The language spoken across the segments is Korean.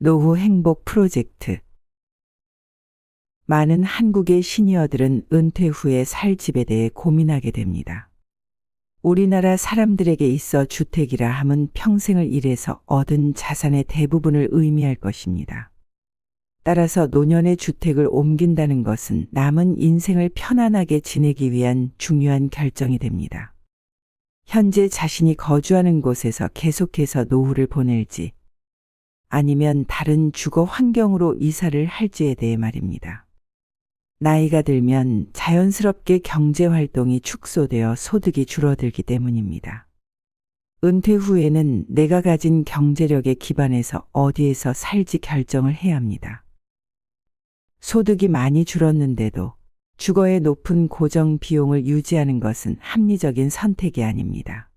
노후 행복 프로젝트. 많은 한국의 시니어들은 은퇴 후에 살 집에 대해 고민하게 됩니다. 우리나라 사람들에게 있어 주택이라 함은 평생을 일해서 얻은 자산의 대부분을 의미할 것입니다. 따라서 노년의 주택을 옮긴다는 것은 남은 인생을 편안하게 지내기 위한 중요한 결정이 됩니다. 현재 자신이 거주하는 곳에서 계속해서 노후를 보낼지, 아니면 다른 주거 환경으로 이사를 할지에 대해 말입니다. 나이가 들면 자연스럽게 경제 활동이 축소되어 소득이 줄어들기 때문입니다. 은퇴 후에는 내가 가진 경제력에 기반해서 어디에서 살지 결정을 해야 합니다. 소득이 많이 줄었는데도 주거의 높은 고정 비용을 유지하는 것은 합리적인 선택이 아닙니다.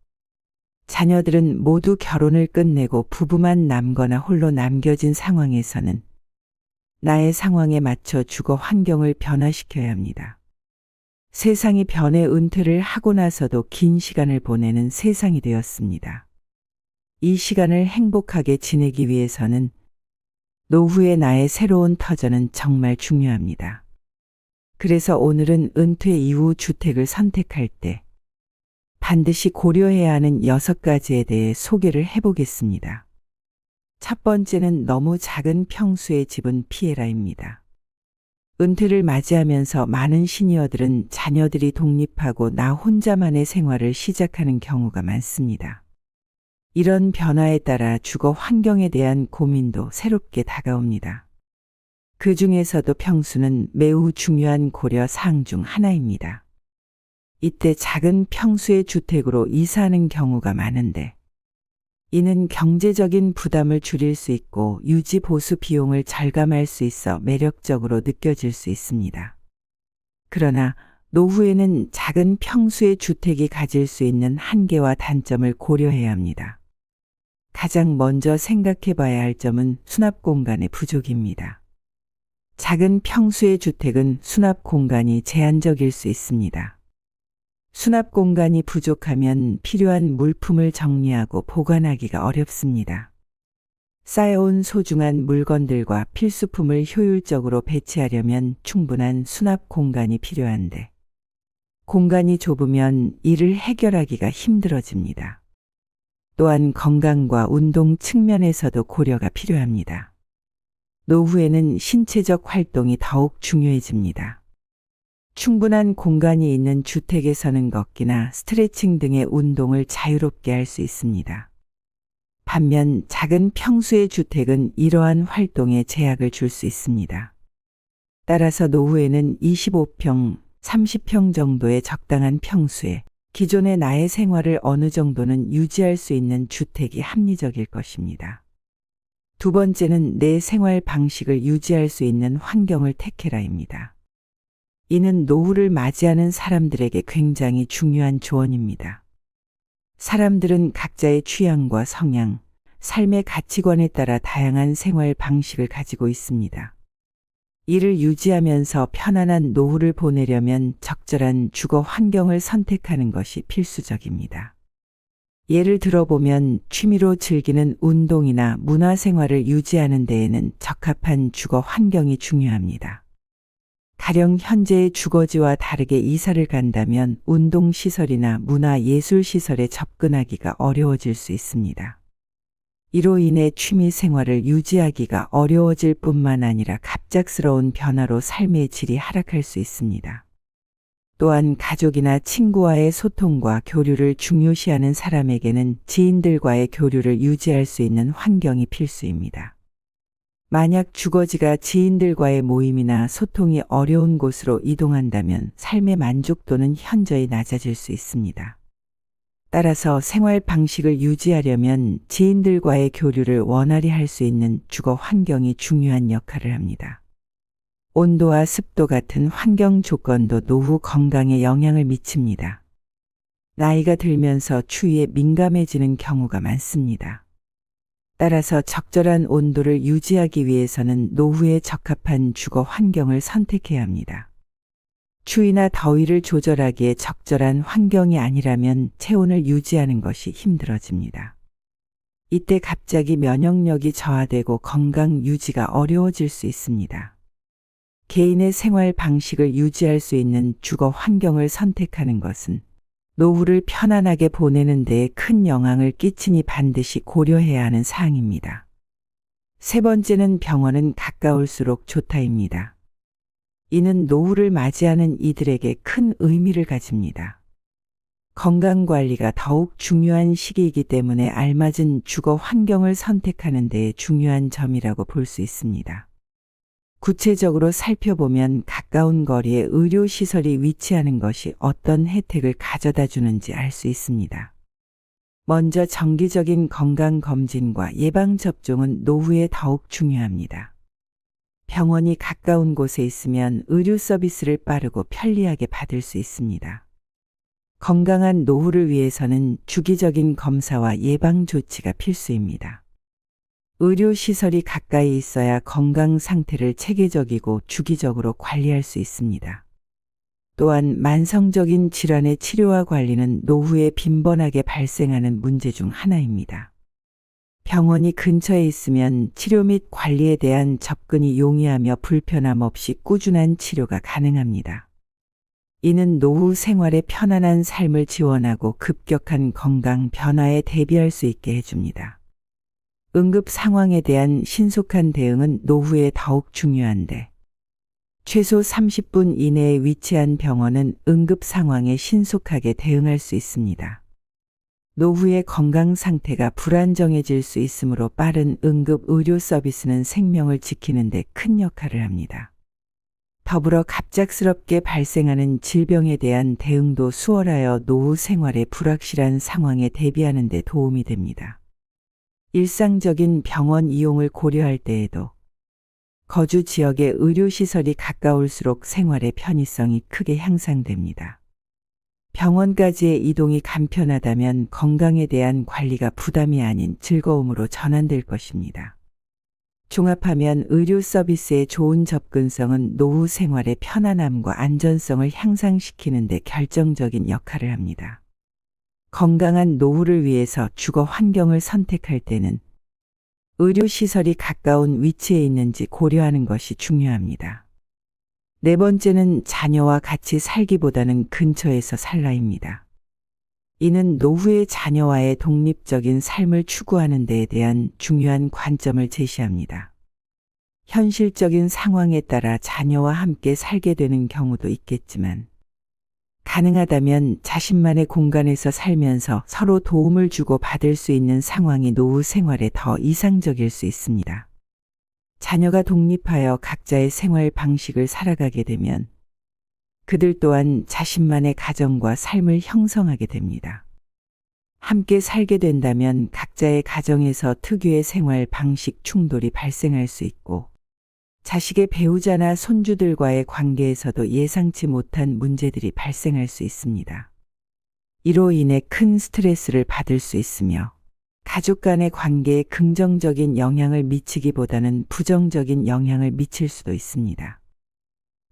자녀들은 모두 결혼을 끝내고 부부만 남거나 홀로 남겨진 상황에서는 나의 상황에 맞춰 주거 환경을 변화시켜야 합니다. 세상이 변해 은퇴를 하고 나서도 긴 시간을 보내는 세상이 되었습니다. 이 시간을 행복하게 지내기 위해서는 노후의 나의 새로운 터전은 정말 중요합니다. 그래서 오늘은 은퇴 이후 주택을 선택할 때 반드시 고려해야 하는 6가지에 대해 소개를 해보겠습니다. 첫 번째는 너무 작은 평수의 집은 피해라입니다. 은퇴를 맞이하면서 많은 시니어들은 자녀들이 독립하고 나 혼자만의 생활을 시작하는 경우가 많습니다. 이런 변화에 따라 주거 환경에 대한 고민도 새롭게 다가옵니다. 그 중에서도 평수는 매우 중요한 고려 사항 중 하나입니다. 이때 작은 평수의 주택으로 이사하는 경우가 많은데, 이는 경제적인 부담을 줄일 수 있고 유지 보수 비용을 절감할 수 있어 매력적으로 느껴질 수 있습니다. 그러나 노후에는 작은 평수의 주택이 가질 수 있는 한계와 단점을 고려해야 합니다. 가장 먼저 생각해 봐야 할 점은 수납 공간의 부족입니다. 작은 평수의 주택은 수납 공간이 제한적일 수 있습니다. 수납 공간이 부족하면 필요한 물품을 정리하고 보관하기가 어렵습니다. 쌓여온 소중한 물건들과 필수품을 효율적으로 배치하려면 충분한 수납 공간이 필요한데, 공간이 좁으면 이를 해결하기가 힘들어집니다. 또한 건강과 운동 측면에서도 고려가 필요합니다. 노후에는 신체적 활동이 더욱 중요해집니다. 충분한 공간이 있는 주택에서는 걷기나 스트레칭 등의 운동을 자유롭게 할 수 있습니다. 반면 작은 평수의 주택은 이러한 활동에 제약을 줄 수 있습니다. 따라서 노후에는 25평, 30평 정도의 적당한 평수에 기존의 나의 생활을 어느 정도는 유지할 수 있는 주택이 합리적일 것입니다. 두 번째는 내 생활 방식을 유지할 수 있는 환경을 택해라입니다. 이는 노후를 맞이하는 사람들에게 굉장히 중요한 조언입니다. 사람들은 각자의 취향과 성향, 삶의 가치관에 따라 다양한 생활 방식을 가지고 있습니다. 이를 유지하면서 편안한 노후를 보내려면 적절한 주거 환경을 선택하는 것이 필수적입니다. 예를 들어보면 취미로 즐기는 운동이나 문화생활을 유지하는 데에는 적합한 주거 환경이 중요합니다. 가령 현재의 주거지와 다르게 이사를 간다면 운동시설이나 문화예술시설에 접근하기가 어려워질 수 있습니다. 이로 인해 취미 생활을 유지하기가 어려워질 뿐만 아니라 갑작스러운 변화로 삶의 질이 하락할 수 있습니다. 또한 가족이나 친구와의 소통과 교류를 중요시하는 사람에게는 지인들과의 교류를 유지할 수 있는 환경이 필수입니다. 만약 주거지가 지인들과의 모임이나 소통이 어려운 곳으로 이동한다면 삶의 만족도는 현저히 낮아질 수 있습니다. 따라서 생활 방식을 유지하려면 지인들과의 교류를 원활히 할 수 있는 주거 환경이 중요한 역할을 합니다. 온도와 습도 같은 환경 조건도 노후 건강에 영향을 미칩니다. 나이가 들면서 추위에 민감해지는 경우가 많습니다. 따라서 적절한 온도를 유지하기 위해서는 노후에 적합한 주거 환경을 선택해야 합니다. 추위나 더위를 조절하기에 적절한 환경이 아니라면 체온을 유지하는 것이 힘들어집니다. 이때 갑자기 면역력이 저하되고 건강 유지가 어려워질 수 있습니다. 개인의 생활 방식을 유지할 수 있는 주거 환경을 선택하는 것은 노후를 편안하게 보내는 데에 큰 영향을 끼치니 반드시 고려해야 하는 사항입니다. 세 번째는 병원은 가까울수록 좋다입니다. 이는 노후를 맞이하는 이들에게 큰 의미를 가집니다. 건강관리가 더욱 중요한 시기이기 때문에 알맞은 주거 환경을 선택하는 데 중요한 점이라고 볼 수 있습니다. 구체적으로 살펴보면 가까운 거리에 의료시설이 위치하는 것이 어떤 혜택을 가져다 주는지 알 수 있습니다. 먼저 정기적인 건강검진과 예방접종은 노후에 더욱 중요합니다. 병원이 가까운 곳에 있으면 의료 서비스를 빠르고 편리하게 받을 수 있습니다. 건강한 노후를 위해서는 주기적인 검사와 예방 조치가 필수입니다. 의료시설이 가까이 있어야 건강 상태를 체계적이고 주기적으로 관리할 수 있습니다. 또한 만성적인 질환의 치료와 관리는 노후에 빈번하게 발생하는 문제 중 하나입니다. 병원이 근처에 있으면 치료 및 관리에 대한 접근이 용이하며 불편함 없이 꾸준한 치료가 가능합니다. 이는 노후 생활의 편안한 삶을 지원하고 급격한 건강 변화에 대비할 수 있게 해줍니다. 응급 상황에 대한 신속한 대응은 노후에 더욱 중요한데, 최소 30분 이내에 위치한 병원은 응급 상황에 신속하게 대응할 수 있습니다. 노후의 건강 상태가 불안정해질 수 있으므로 빠른 응급 의료 서비스는 생명을 지키는 데 큰 역할을 합니다. 더불어 갑작스럽게 발생하는 질병에 대한 대응도 수월하여 노후 생활의 불확실한 상황에 대비하는 데 도움이 됩니다. 일상적인 병원 이용을 고려할 때에도 거주 지역의 의료시설이 가까울수록 생활의 편의성이 크게 향상됩니다. 병원까지의 이동이 간편하다면 건강에 대한 관리가 부담이 아닌 즐거움으로 전환될 것입니다. 종합하면 의료 서비스의 좋은 접근성은 노후 생활의 편안함과 안전성을 향상시키는 데 결정적인 역할을 합니다. 건강한 노후를 위해서 주거 환경을 선택할 때는 의료시설이 가까운 위치에 있는지 고려하는 것이 중요합니다. 네 번째는 자녀와 같이 살기보다는 근처에서 살라입니다. 이는 노후의 자녀와의 독립적인 삶을 추구하는 데에 대한 중요한 관점을 제시합니다. 현실적인 상황에 따라 자녀와 함께 살게 되는 경우도 있겠지만, 가능하다면 자신만의 공간에서 살면서 서로 도움을 주고 받을 수 있는 상황이 노후 생활에 더 이상적일 수 있습니다. 자녀가 독립하여 각자의 생활 방식을 살아가게 되면 그들 또한 자신만의 가정과 삶을 형성하게 됩니다. 함께 살게 된다면 각자의 가정에서 특유의 생활 방식 충돌이 발생할 수 있고, 자식의 배우자나 손주들과의 관계에서도 예상치 못한 문제들이 발생할 수 있습니다. 이로 인해 큰 스트레스를 받을 수 있으며 가족 간의 관계에 긍정적인 영향을 미치기보다는 부정적인 영향을 미칠 수도 있습니다.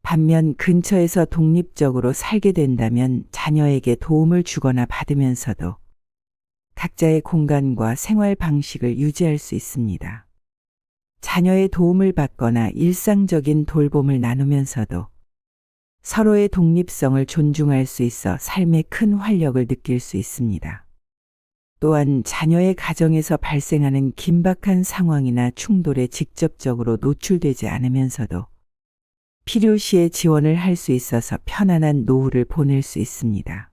반면 근처에서 독립적으로 살게 된다면 자녀에게 도움을 주거나 받으면서도 각자의 공간과 생활 방식을 유지할 수 있습니다. 자녀의 도움을 받거나 일상적인 돌봄을 나누면서도 서로의 독립성을 존중할 수 있어 삶에 큰 활력을 느낄 수 있습니다. 또한 자녀의 가정에서 발생하는 긴박한 상황이나 충돌에 직접적으로 노출되지 않으면서도 필요시에 지원을 할 수 있어서 편안한 노후를 보낼 수 있습니다.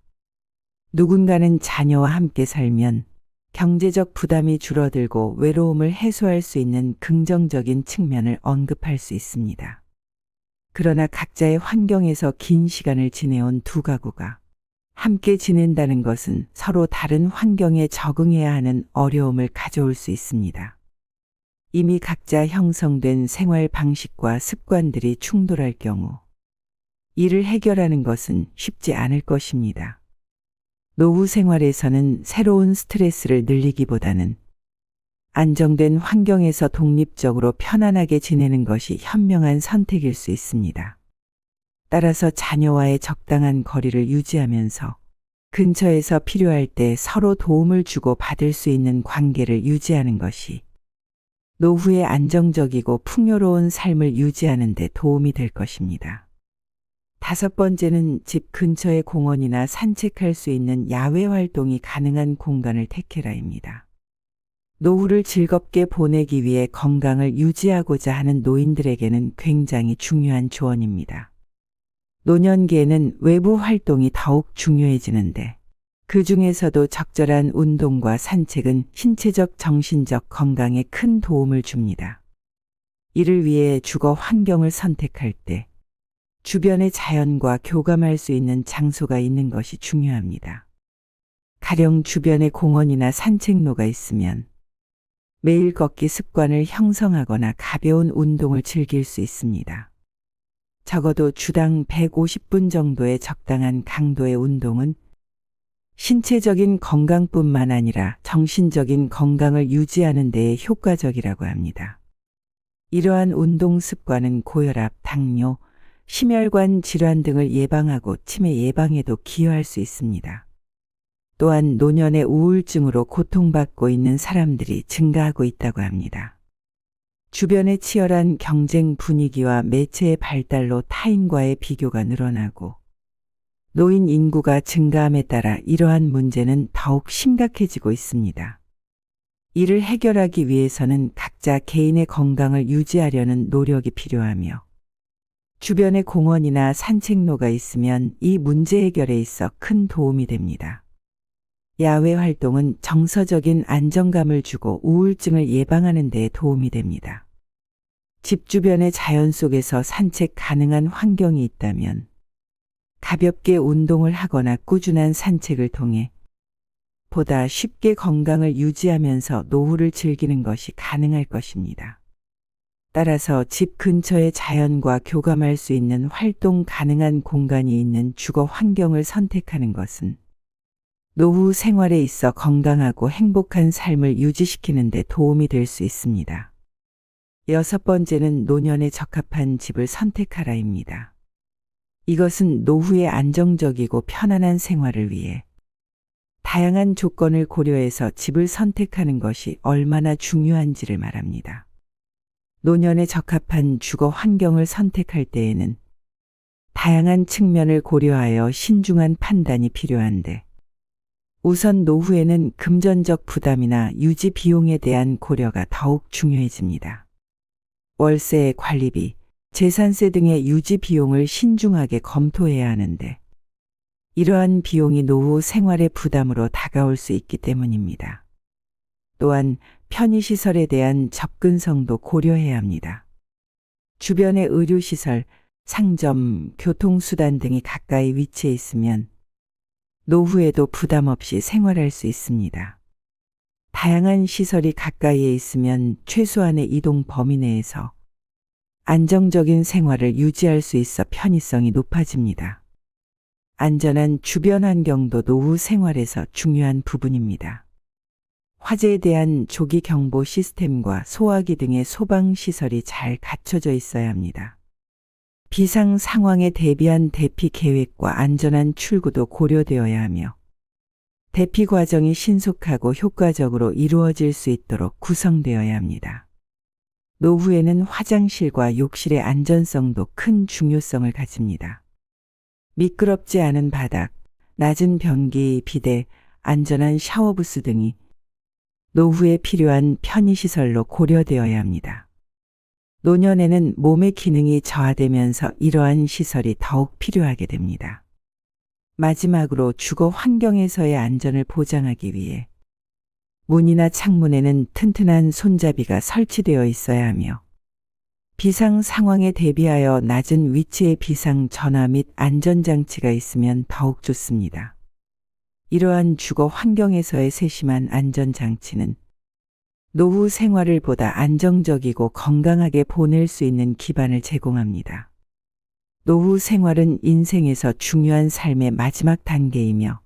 누군가는 자녀와 함께 살면 경제적 부담이 줄어들고 외로움을 해소할 수 있는 긍정적인 측면을 언급할 수 있습니다. 그러나 각자의 환경에서 긴 시간을 지내온 두 가구가 함께 지낸다는 것은 서로 다른 환경에 적응해야 하는 어려움을 가져올 수 있습니다. 이미 각자 형성된 생활 방식과 습관들이 충돌할 경우 이를 해결하는 것은 쉽지 않을 것입니다. 노후 생활에서는 새로운 스트레스를 늘리기보다는 안정된 환경에서 독립적으로 편안하게 지내는 것이 현명한 선택일 수 있습니다. 따라서 자녀와의 적당한 거리를 유지하면서 근처에서 필요할 때 서로 도움을 주고 받을 수 있는 관계를 유지하는 것이 노후의 안정적이고 풍요로운 삶을 유지하는 데 도움이 될 것입니다. 다섯 번째는 집 근처의 공원이나 산책할 수 있는 야외 활동이 가능한 공간을 택해라입니다. 노후를 즐겁게 보내기 위해 건강을 유지하고자 하는 노인들에게는 굉장히 중요한 조언입니다. 노년기에는 외부 활동이 더욱 중요해지는데 그 중에서도 적절한 운동과 산책은 신체적, 정신적 건강에 큰 도움을 줍니다. 이를 위해 주거 환경을 선택할 때 주변의 자연과 교감할 수 있는 장소가 있는 것이 중요합니다. 가령 주변에 공원이나 산책로가 있으면 매일 걷기 습관을 형성하거나 가벼운 운동을 즐길 수 있습니다. 적어도 주당 150분 정도의 적당한 강도의 운동은 신체적인 건강뿐만 아니라 정신적인 건강을 유지하는 데에 효과적이라고 합니다. 이러한 운동 습관은 고혈압, 당뇨, 심혈관 질환 등을 예방하고 치매 예방에도 기여할 수 있습니다. 또한 노년의 우울증으로 고통받고 있는 사람들이 증가하고 있다고 합니다. 주변의 치열한 경쟁 분위기와 매체의 발달로 타인과의 비교가 늘어나고 노인 인구가 증가함에 따라 이러한 문제는 더욱 심각해지고 있습니다. 이를 해결하기 위해서는 각자 개인의 건강을 유지하려는 노력이 필요하며 주변에 공원이나 산책로가 있으면 이 문제 해결에 있어 큰 도움이 됩니다. 야외 활동은 정서적인 안정감을 주고 우울증을 예방하는 데 도움이 됩니다. 집 주변의 자연 속에서 산책 가능한 환경이 있다면 가볍게 운동을 하거나 꾸준한 산책을 통해 보다 쉽게 건강을 유지하면서 노후를 즐기는 것이 가능할 것입니다. 따라서 집 근처의 자연과 교감할 수 있는 활동 가능한 공간이 있는 주거 환경을 선택하는 것은 노후 생활에 있어 건강하고 행복한 삶을 유지시키는 데 도움이 될 수 있습니다. 여섯 번째는 노년에 적합한 집을 선택하라입니다. 이것은 노후의 안정적이고 편안한 생활을 위해 다양한 조건을 고려해서 집을 선택하는 것이 얼마나 중요한지를 말합니다. 노년에 적합한 주거 환경을 선택할 때에는 다양한 측면을 고려하여 신중한 판단이 필요한데 우선 노후에는 금전적 부담이나 유지 비용에 대한 고려가 더욱 중요해집니다. 월세, 관리비, 재산세 등의 유지 비용을 신중하게 검토해야 하는데 이러한 비용이 노후 생활의 부담으로 다가올 수 있기 때문입니다. 또한 편의시설에 대한 접근성도 고려해야 합니다. 주변의 의료시설, 상점, 교통수단 등이 가까이 위치해 있으면 노후에도 부담 없이 생활할 수 있습니다. 다양한 시설이 가까이에 있으면 최소한의 이동 범위 내에서 안정적인 생활을 유지할 수 있어 편의성이 높아집니다. 안전한 주변 환경도 노후 생활에서 중요한 부분입니다. 화재에 대한 조기 경보 시스템과 소화기 등의 소방 시설이 잘 갖춰져 있어야 합니다. 비상 상황에 대비한 대피 계획과 안전한 출구도 고려되어야 하며 대피 과정이 신속하고 효과적으로 이루어질 수 있도록 구성되어야 합니다. 노후에는 화장실과 욕실의 안전성도 큰 중요성을 가집니다. 미끄럽지 않은 바닥, 낮은 변기, 비데, 안전한 샤워부스 등이 노후에 필요한 편의시설로 고려되어야 합니다. 노년에는 몸의 기능이 저하되면서 이러한 시설이 더욱 필요하게 됩니다. 마지막으로 주거 환경에서의 안전을 보장하기 위해 문이나 창문에는 튼튼한 손잡이가 설치되어 있어야 하며 비상 상황에 대비하여 낮은 위치의 비상 전화 및 안전장치가 있으면 더욱 좋습니다. 이러한 주거 환경에서의 세심한 안전장치는 노후 생활을 보다 안정적이고 건강하게 보낼 수 있는 기반을 제공합니다. 노후 생활은 인생에서 중요한 삶의 마지막 단계이며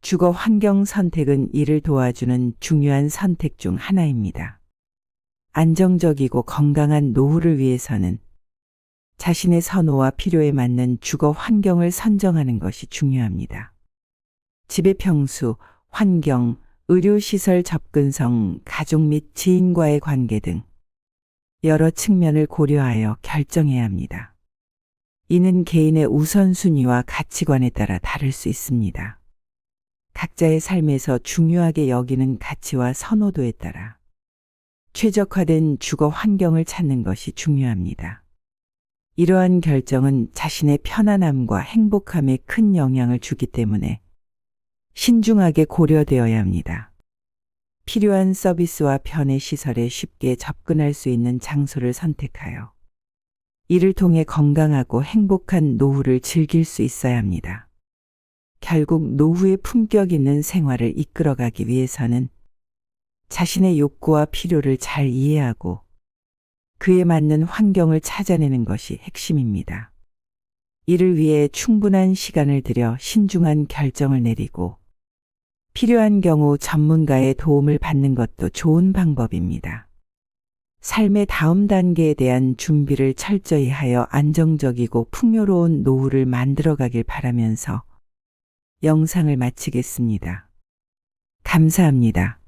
주거 환경 선택은 이를 도와주는 중요한 선택 중 하나입니다. 안정적이고 건강한 노후를 위해서는 자신의 선호와 필요에 맞는 주거 환경을 선정하는 것이 중요합니다. 집의 평수, 환경, 의료시설 접근성, 가족 및 지인과의 관계 등 여러 측면을 고려하여 결정해야 합니다. 이는 개인의 우선순위와 가치관에 따라 다를 수 있습니다. 각자의 삶에서 중요하게 여기는 가치와 선호도에 따라 최적화된 주거 환경을 찾는 것이 중요합니다. 이러한 결정은 자신의 편안함과 행복함에 큰 영향을 주기 때문에 신중하게 고려되어야 합니다. 필요한 서비스와 편의 시설에 쉽게 접근할 수 있는 장소를 선택하여 이를 통해 건강하고 행복한 노후를 즐길 수 있어야 합니다. 결국 노후의 품격 있는 생활을 이끌어가기 위해서는 자신의 욕구와 필요를 잘 이해하고 그에 맞는 환경을 찾아내는 것이 핵심입니다. 이를 위해 충분한 시간을 들여 신중한 결정을 내리고 필요한 경우 전문가의 도움을 받는 것도 좋은 방법입니다. 삶의 다음 단계에 대한 준비를 철저히 하여 안정적이고 풍요로운 노후를 만들어가길 바라면서 영상을 마치겠습니다. 감사합니다.